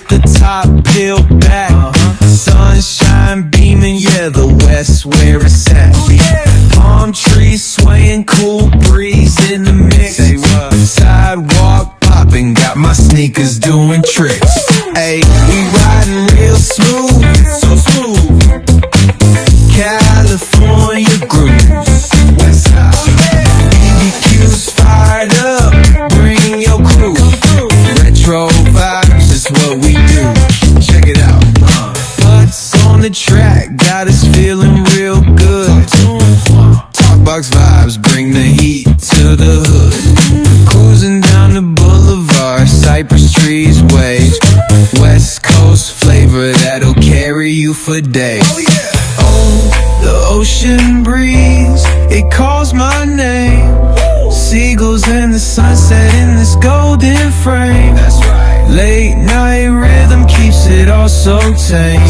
the top peeled back. Sunshine beaming, yeah, the west where it's at. Palm trees swaying, cool breeze in the mix. Sidewalk popping, got my sneakers doing tricks. Ayy, we riding real smooth, so smooth. California grooves, west side. BBQ's fired up, bring your crew. Retro vibes is what we do. Check it out. Butts on the track, got us feeling real good. Talkbox vibes, bring the heat to the hood. Cruising down the boulevard, cypress trees wave. West Coast flavor that'll carry you for days. Oh, the ocean breeze, it calls my name. Seagulls and the sunset in this golden frame. Late night rhythm keeps it all so tame.